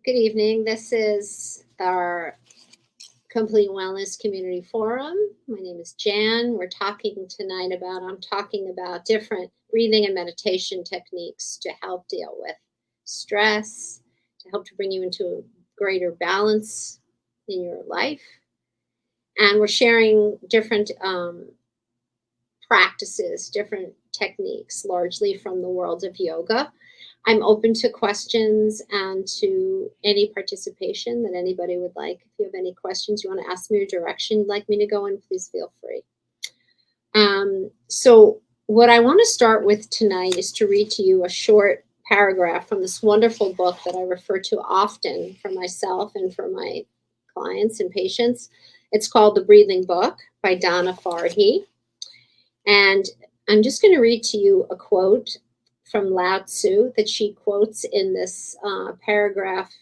Good evening. This is our Complete Wellness Community Forum. My name is Jan. I'm talking about different breathing and meditation techniques to help deal with stress, to help to bring you into a greater balance in your life. And we're sharing different practices, different techniques, largely from the world of yoga. I'm open to questions and to any participation that anybody would like. If you have any questions, you want to ask me or direction you'd like me to go in, please feel free. So what I want to start with tonight is to read to you a short paragraph from this wonderful book that I refer to often for myself and for my clients and patients. It's called The Breathing Book by Donna Farhi. And I'm just going to read to you a quote from Lao Tzu that she quotes in this paragraph.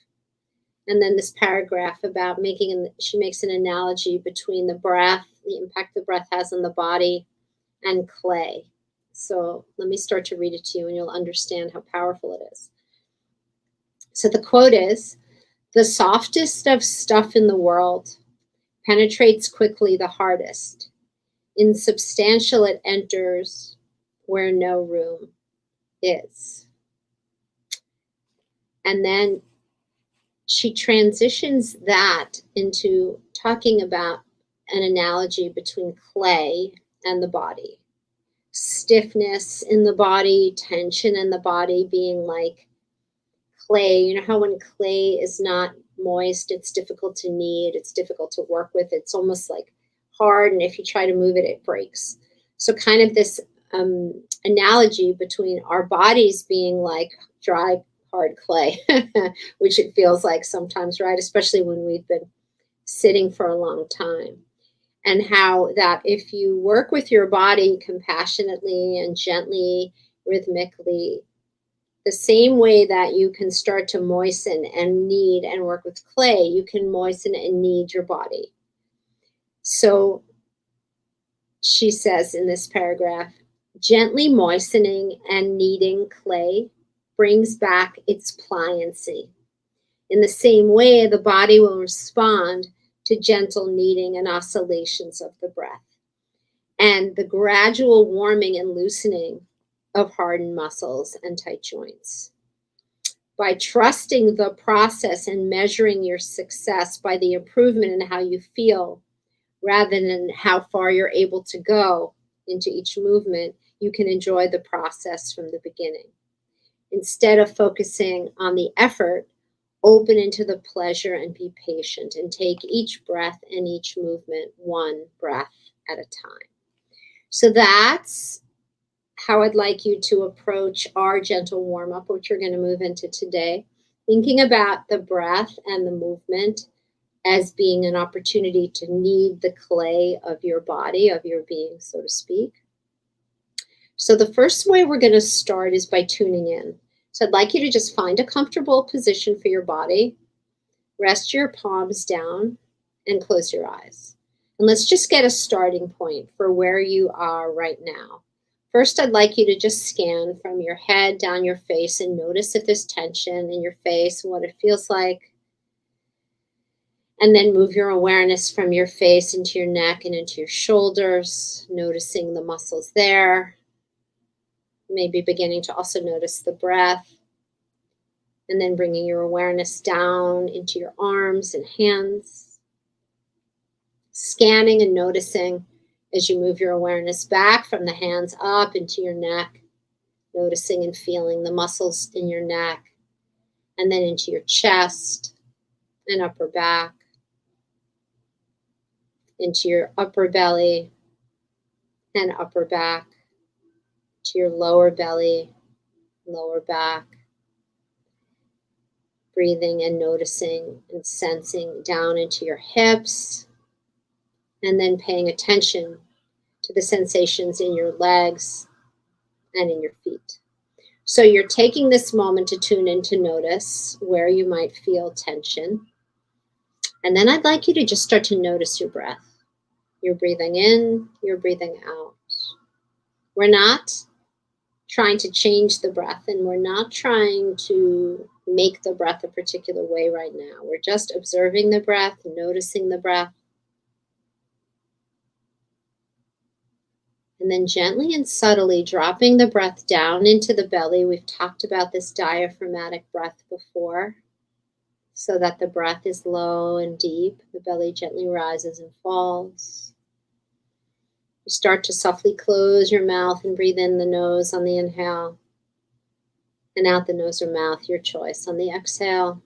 And then this paragraph about she makes an analogy between the breath, the impact the breath has on the body, and clay. So let me start to read it to you and you'll understand how powerful it is. So the quote is, "The softest of stuff in the world penetrates quickly the hardest. Insubstantial it enters where no room is." And then she transitions that into talking about an analogy between clay and the body. Stiffness in the body, tension in the body being like clay. You know how when clay is not moist, it's difficult to knead, it's difficult to work with, it's almost like hard, and if you try to move it, it breaks. So kind of this analogy between our bodies being like dry, hard clay, which it feels like sometimes, right? Especially when we've been sitting for a long time. And how that if you work with your body compassionately and gently, rhythmically, the same way that you can start to moisten and knead and work with clay, you can moisten and knead your body. So she says in this paragraph, gently moistening and kneading clay brings back its pliancy. In the same way, the body will respond to gentle kneading and oscillations of the breath, and the gradual warming and loosening of hardened muscles and tight joints. By trusting the process and measuring your success by the improvement in how you feel, rather than how far you're able to go into each movement, you can enjoy the process from the beginning. Instead of focusing on the effort, open into the pleasure and be patient and take each breath and each movement one breath at a time. So that's how I'd like you to approach our gentle warm-up, which we're going to move into today, thinking about the breath and the movement as being an opportunity to knead the clay of your body, of your being, so to speak. So the first way we're going to start is by tuning in. So I'd like you to just find a comfortable position for your body, rest your palms down, and close your eyes. And let's just get a starting point for where you are right now. First, I'd like you to just scan from your head down your face and notice if there's tension in your face and what it feels like. And then move your awareness from your face into your neck and into your shoulders, noticing the muscles there. Maybe beginning to also notice the breath. And then bringing your awareness down into your arms and hands. Scanning and noticing as you move your awareness back from the hands up into your neck. Noticing and feeling the muscles in your neck. And then into your chest and upper back. Into your upper belly and upper back, to your lower belly, lower back. Breathing and noticing and sensing down into your hips, and then paying attention to the sensations in your legs and in your feet. So you're taking this moment to tune in to notice where you might feel tension. And then I'd like you to just start to notice your breath. You're breathing in, you're breathing out. We're not trying to change the breath, and we're not trying to make the breath a particular way right now. We're just observing the breath, noticing the breath. And then gently and subtly dropping the breath down into the belly. We've talked about this diaphragmatic breath before, so that the breath is low and deep. The belly gently rises and falls. You start to softly close your mouth and breathe in the nose on the inhale, and out the nose or mouth, your choice, on the exhale.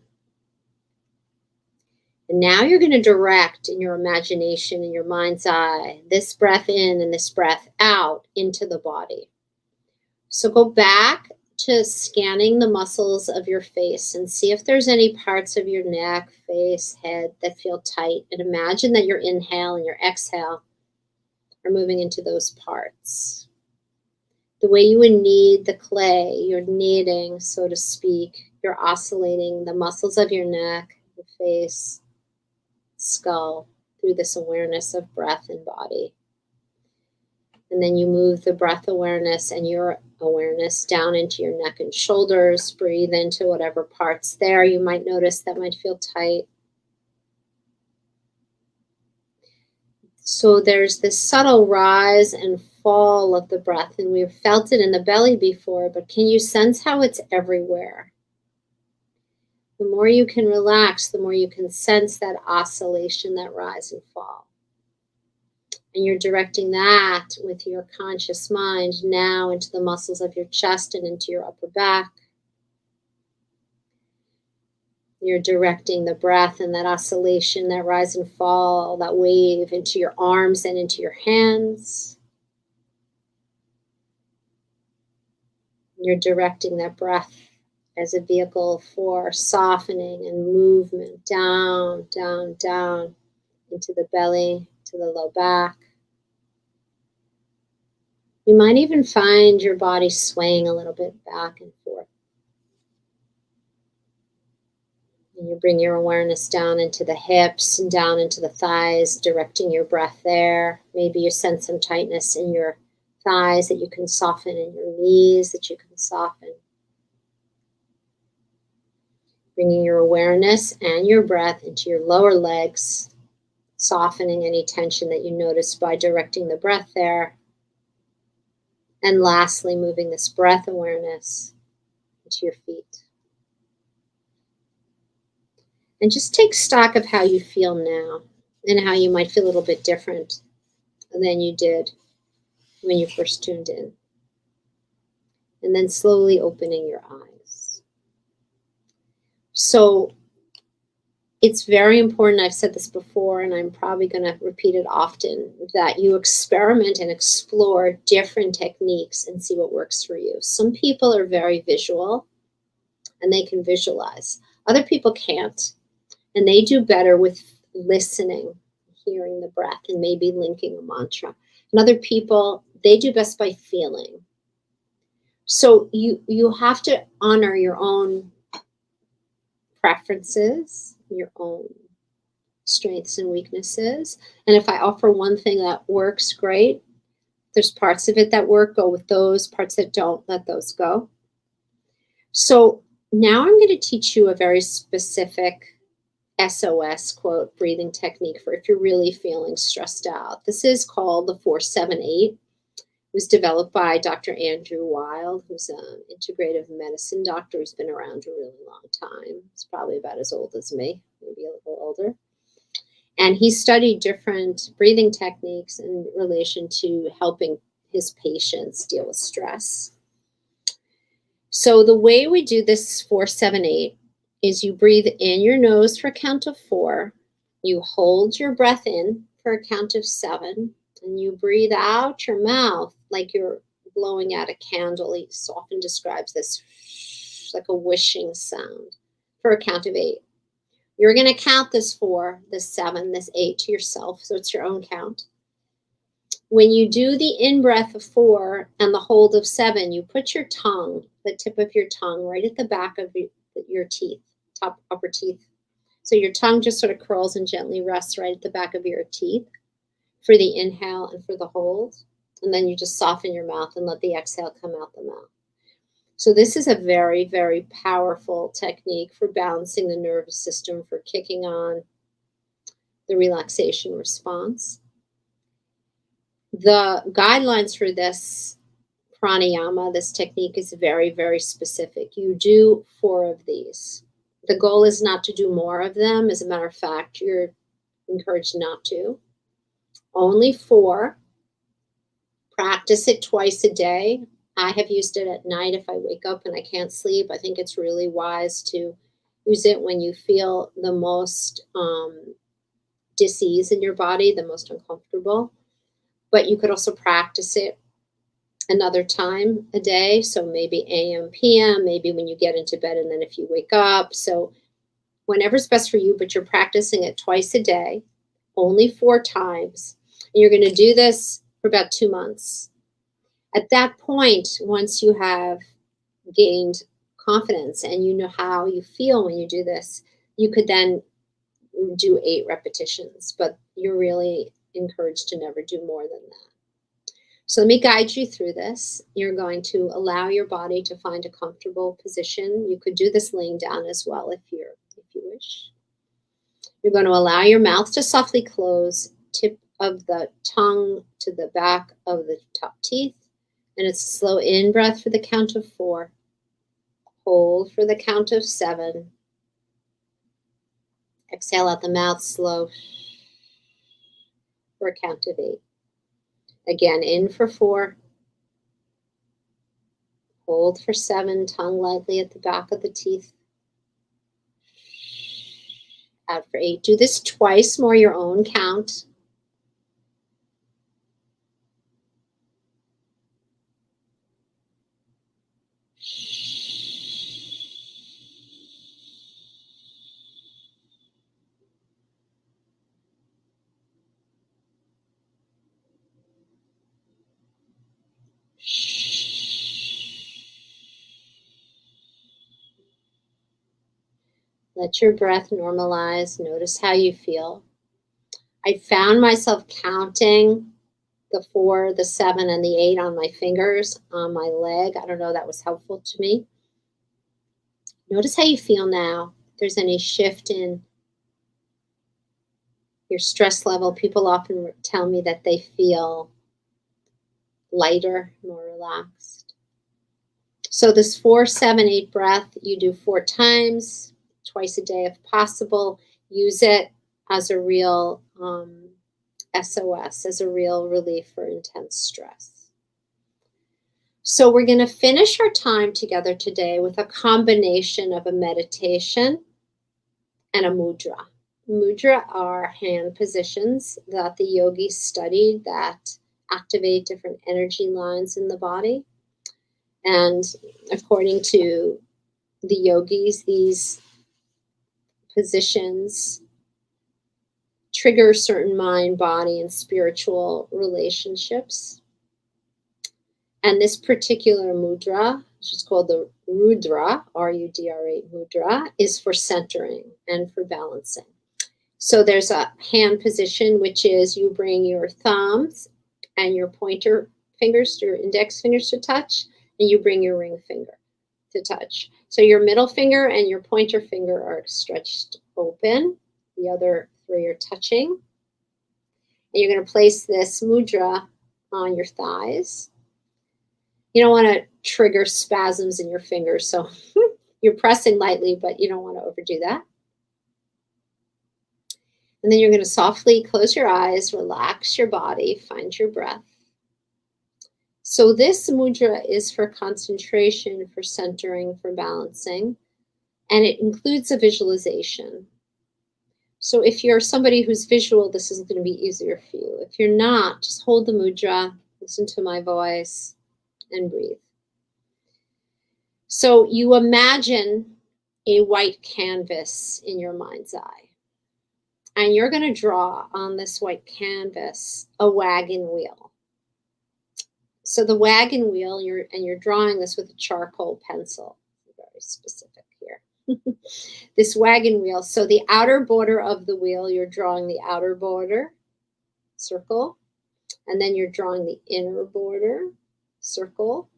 And now you're going to direct in your imagination, in your mind's eye, this breath in and this breath out into the body. So go back to scanning the muscles of your face and see if there's any parts of your neck, face, head that feel tight. And imagine that your inhale and your exhale are moving into those parts. The way you would knead the clay, you're kneading, so to speak, you're oscillating the muscles of your neck, your face, skull through this awareness of breath and body. And then you move the breath awareness and your awareness down into your neck and shoulders. Breathe into whatever parts there you might notice that might feel tight. So there's this subtle rise and fall of the breath, and we've felt it in the belly before, but can you sense how it's everywhere? The more you can relax, the more you can sense that oscillation, that rise and fall. And you're directing that with your conscious mind now into the muscles of your chest and into your upper back. You're directing the breath and that oscillation, that rise and fall, that wave into your arms and into your hands. You're directing that breath as a vehicle for softening and movement down, down, down into the belly, to the low back. You might even find your body swaying a little bit back and forth. And you bring your awareness down into the hips and down into the thighs, directing your breath there. Maybe you sense some tightness in your thighs that you can soften, and your knees that you can soften. Bringing your awareness and your breath into your lower legs, softening any tension that you notice by directing the breath there. And lastly, moving this breath awareness into your feet. And just take stock of how you feel now and how you might feel a little bit different than you did when you first tuned in. And then slowly opening your eyes. So it's very important, I've said this before, and I'm probably going to repeat it often, that you experiment and explore different techniques and see what works for you. Some people are very visual and they can visualize. Other people can't, and they do better with listening, hearing the breath, and maybe linking a mantra. And other people, they do best by feeling. So you have to honor your own preferences, your own strengths and weaknesses. And if I offer one thing that works, great. There's parts of it that work, go with those. Parts that don't, let those go. So now I'm going to teach you a very specific SOS, quote, breathing technique for if you're really feeling stressed out. This is called the 478. It was developed by Dr. Andrew Wild, who's an integrative medicine doctor who's been around a really long time. He's probably about as old as me, maybe a little older. And he studied different breathing techniques in relation to helping his patients deal with stress. So the way we do this 478 is you breathe in your nose for a count of 4. You hold your breath in for a count of 7. And you breathe out your mouth like you're blowing out a candle. He often describes this like a whooshing sound for a count of 8. You're going to count this 4, this 7, this 8 to yourself. So it's your own count. When you do the in-breath of 4 and the hold of 7, you put your tongue, the tip of your tongue, right at the back of your teeth, upper teeth. So your tongue just sort of curls and gently rests right at the back of your teeth for the inhale and for the hold. And then you just soften your mouth and let the exhale come out the mouth. So this is a very, very powerful technique for balancing the nervous system, for kicking on the relaxation response. The guidelines for this pranayama, this technique, is very, very specific. You do 4 of these. The goal is not to do more of them. As a matter of fact, you're encouraged not to. Only 4. Practice it twice a day. I have used it at night if I wake up and I can't sleep. I think it's really wise to use it when you feel the most dis-ease in your body, the most uncomfortable. But you could also practice it another time a day. So maybe AM, PM, maybe when you get into bed and then if you wake up. So whenever's best for you, but you're practicing it twice a day, only 4 times. And you're going to do this for about 2 months. At that point, once you have gained confidence and you know how you feel when you do this, you could then do 8 repetitions, but you're really encouraged to never do more than that. So let me guide you through this. You're going to allow your body to find a comfortable position. You could do this laying down as well if you wish. You're going to allow your mouth to softly close, tip of the tongue to the back of the top teeth. And it's a slow in breath for the count of 4. Hold for the count of 7. Exhale out the mouth slow for a count of 8. Again, in for 4. Hold for 7, tongue lightly at the back of the teeth. Out for 8. Do this twice, more your own count. Let your breath normalize. Notice how you feel. I found myself counting the 4, the 7, and the 8 on my fingers, on my leg. I don't know, that was helpful to me. Notice how you feel now. If there's any shift in your stress level, people often tell me that they feel lighter, more relaxed. So this 4, 7, 8 breath, you do 4 times, twice a day if possible. Use it as a real SOS, as a real relief for intense stress. So we're going to finish our time together today with a combination of a meditation and a mudra. Mudra are hand positions that the yogis studied that activate different energy lines in the body. And according to the yogis, these positions trigger certain mind, body, and spiritual relationships. And this particular mudra, which is called the Rudra, R-U-D-R-A mudra, is for centering and for balancing. So there's a hand position, which is you bring your thumbs and your pointer fingers, your index fingers to touch, and you bring your ring finger to touch. So your middle finger and your pointer finger are stretched open. The other 3 are touching. And you're going to place this mudra on your thighs. You don't want to trigger spasms in your fingers, so you're pressing lightly, but you don't want to overdo that. And then you're going to softly close your eyes, relax your body, find your breath. So this mudra is for concentration, for centering, for balancing, and it includes a visualization. So if you're somebody who's visual, this is going to be easier for you. If you're not, just hold the mudra, listen to my voice, and breathe. So you imagine a white canvas in your mind's eye. And you're going to draw on this white canvas a wagon wheel. So the wagon wheel, you're drawing this with a charcoal pencil. Very specific here. This wagon wheel. So the outer border of the wheel, you're drawing the outer border, circle. And then you're drawing the inner border, circle.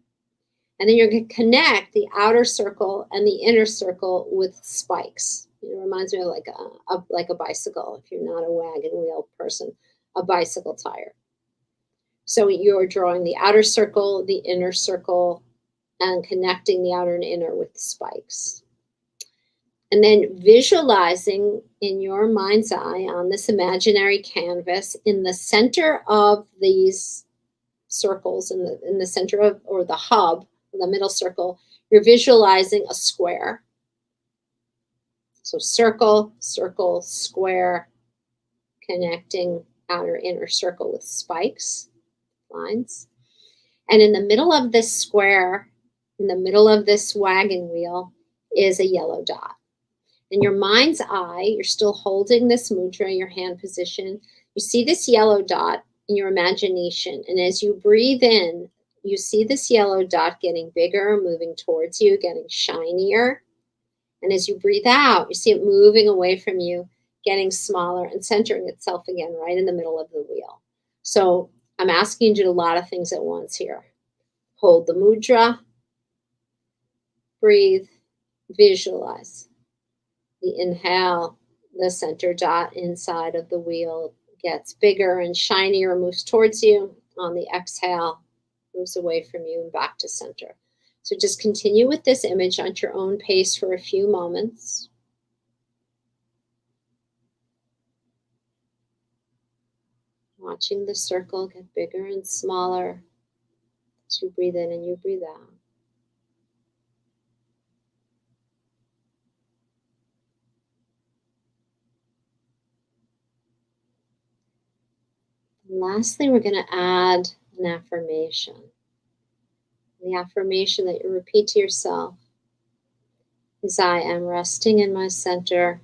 And then you're going to connect the outer circle and the inner circle with spikes. It reminds me of like a bicycle, if you're not a wagon wheel person, a bicycle tire. So you're drawing the outer circle, the inner circle, and connecting the outer and inner with spikes. And then visualizing in your mind's eye on this imaginary canvas in the center of these circles, in the center of, or the hub, the middle circle, you're visualizing a square. So circle, circle, square, connecting outer inner circle with spikes, lines. And in the middle of this square, in the middle of this wagon wheel, is a yellow dot. In your mind's eye, you're still holding this mudra in your hand position. You see this yellow dot in your imagination. And as you breathe in, you see this yellow dot getting bigger, moving towards you, getting shinier. And as you breathe out, you see it moving away from you, getting smaller and centering itself again right in the middle of the wheel. So I'm asking you to do a lot of things at once here. Hold the mudra, breathe, visualize. The inhale, the center dot inside of the wheel gets bigger and shinier, moves towards you. On the exhale, moves away from you and back to center. So just continue with this image at your own pace for a few moments. Watching the circle get bigger and smaller as you breathe in and you breathe out. And lastly, we're going to add an affirmation. The affirmation that you repeat to yourself is, I am resting in my center.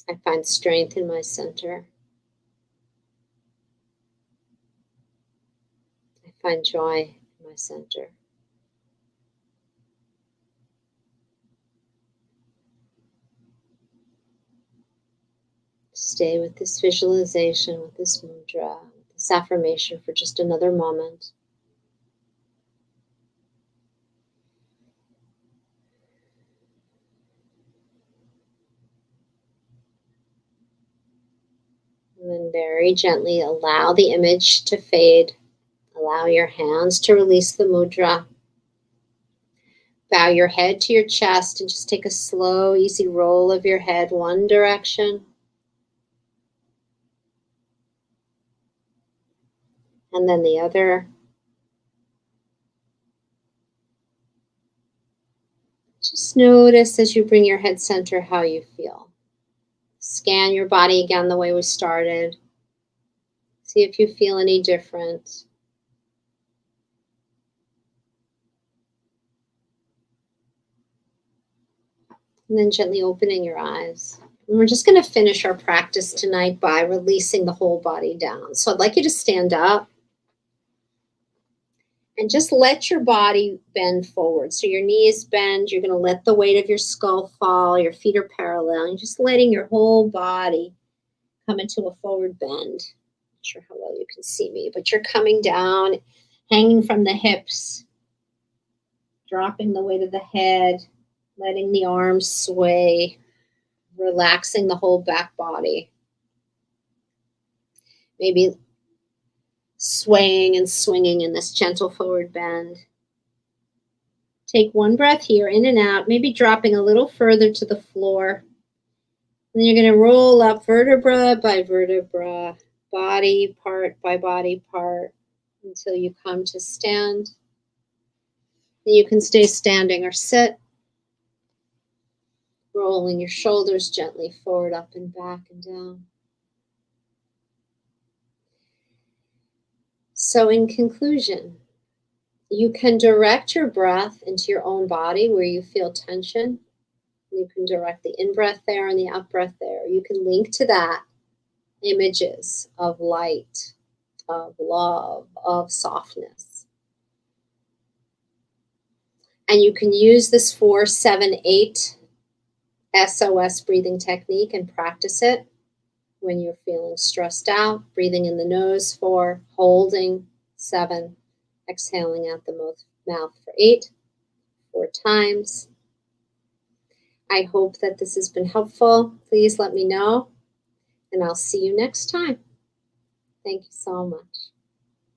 I find strength in my center. I find joy in my center. Stay with this visualization, with this mudra, with this affirmation for just another moment. And then very gently allow the image to fade. Allow your hands to release the mudra. Bow your head to your chest and just take a slow, easy roll of your head one direction. And then the other. Just notice as you bring your head center how you feel. Scan your body again the way we started. See if you feel any different. And then gently opening your eyes. And we're just going to finish our practice tonight by releasing the whole body down. So I'd like you to stand up and just let your body bend forward. So your knees bend, you're going to let the weight of your skull fall, your feet are parallel, and just letting your whole body come into a forward bend. Not sure how well you can see me, but you're coming down, hanging from the hips, dropping the weight of the head, letting the arms sway, relaxing the whole back body. Maybe swaying and swinging in this gentle forward bend. Take one breath here, in and out, maybe dropping a little further to the floor. And then you're going to roll up vertebra by vertebra, body part by body part, until you come to stand. And you can stay standing or sit, rolling your shoulders gently forward, up and back and down. So in conclusion, you can direct your breath into your own body where you feel tension. You can direct the in-breath there and the out-breath there. You can link to that images of light, of love, of softness. And you can use this 4-7-8 SOS breathing technique and practice it When you're feeling stressed out, breathing in the nose 4, holding 7, exhaling out the mouth for 8, 4 times. I hope that this has been helpful. Please let me know, and I'll see you next time. Thank you so much.